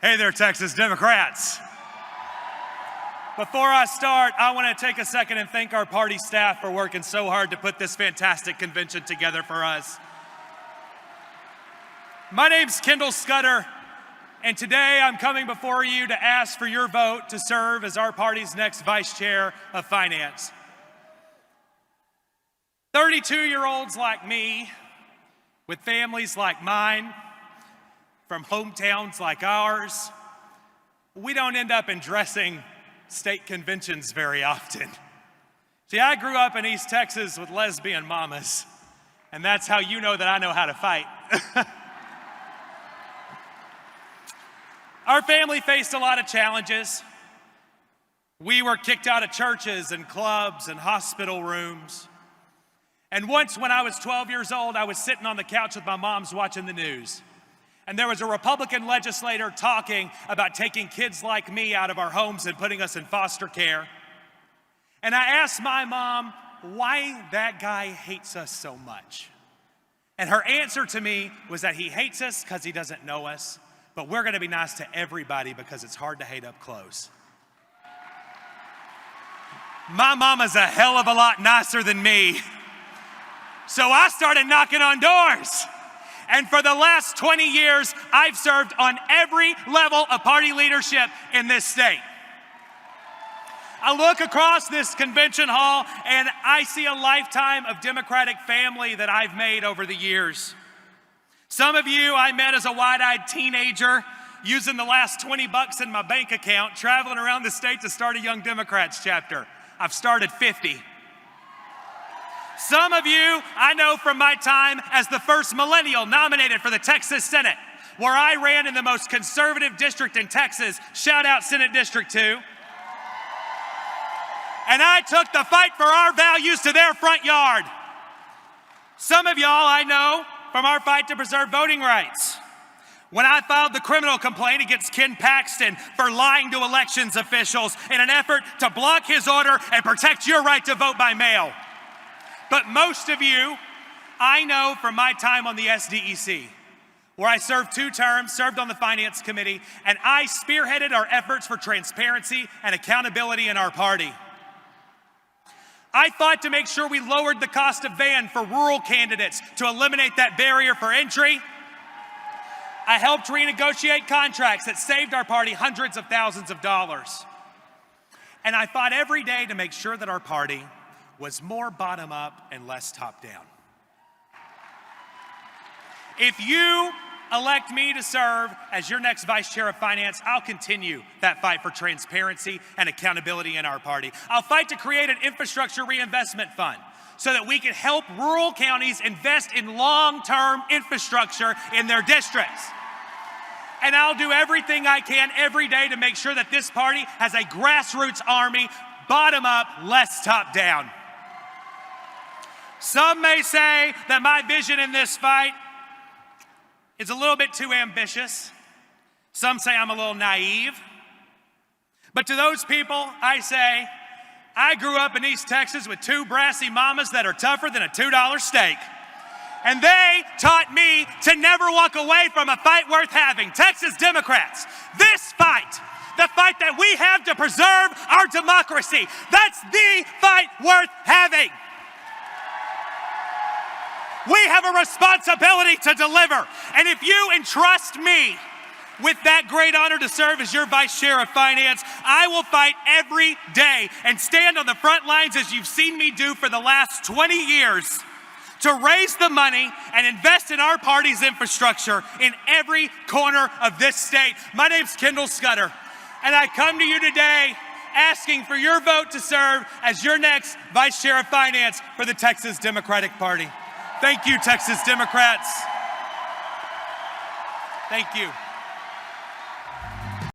Hey there, Texas Democrats. Before I start, I want to take a second and thank our party staff for working so hard to put this fantastic convention together for us. My name's Kendall Scudder, and today I'm coming before you to ask for your vote to serve as our party's next Vice Chair of Finance. 32-year-olds like me, with families like mine, from hometowns like ours, we don't end up addressing state conventions very often. See, I grew up in East Texas with lesbian mamas, and that's how you know that I know how to fight. Our family faced a lot of challenges. We were kicked out of churches and clubs and hospital rooms. And once when I was 12 years old, I was sitting on the couch with my moms watching the news. And there was a Republican legislator talking about taking kids like me out of our homes and putting us in foster care. And I asked my mom why that guy hates us so much. And her answer to me was that he hates us because he doesn't know us, but we're gonna be nice to everybody because it's hard to hate up close. My mama's a hell of a lot nicer than me. So I started knocking on doors. And for the last 20 years, I've served on every level of party leadership in this state. I look across this convention hall and I see a lifetime of Democratic family that I've made over the years. Some of you I met as a wide-eyed teenager using the last 20 bucks in my bank account, traveling around the state to start a Young Democrats chapter. I've started 50. Some of you I know from my time as the first millennial nominated for the Texas Senate, where I ran in the most conservative district in Texas, shout out Senate District 2. And I took the fight for our values to their front yard. Some of y'all I know from our fight to preserve voting rights. When I filed the criminal complaint against Ken Paxton for lying to elections officials in an effort to block his order and protect your right to vote by mail. But most of you, I know from my time on the SDEC, where I served 2 terms, served on the Finance Committee, and I spearheaded our efforts for transparency and accountability in our party. I fought to make sure we lowered the cost of van for rural candidates to eliminate that barrier for entry. I helped renegotiate contracts that saved our party hundreds of thousands of dollars. And I fought every day to make sure that our party was more bottom up and less top down. If you elect me to serve as your next Vice Chair of Finance, I'll continue that fight for transparency and accountability in our party. I'll fight to create an infrastructure reinvestment fund so that we can help rural counties invest in long-term infrastructure in their districts. And I'll do everything I can every day to make sure that this party has a grassroots army, bottom up, less top down. Some may say that my vision in this fight is a little bit too ambitious. Some say I'm a little naive. But to those people, I say, I grew up in East Texas with 2 brassy mamas that are tougher than a $2 steak. And they taught me to never walk away from a fight worth having. Texas Democrats, this fight, the fight that we have to preserve our democracy, that's the fight worth having. We have a responsibility to deliver. And if you entrust me with that great honor to serve as your Vice Chair of Finance, I will fight every day and stand on the front lines as you've seen me do for the last 20 years to raise the money and invest in our party's infrastructure in every corner of this state. My name's Kendall Scudder, and I come to you today asking for your vote to serve as your next Vice Chair of Finance for the Texas Democratic Party. Thank you, Texas Democrats. Thank you.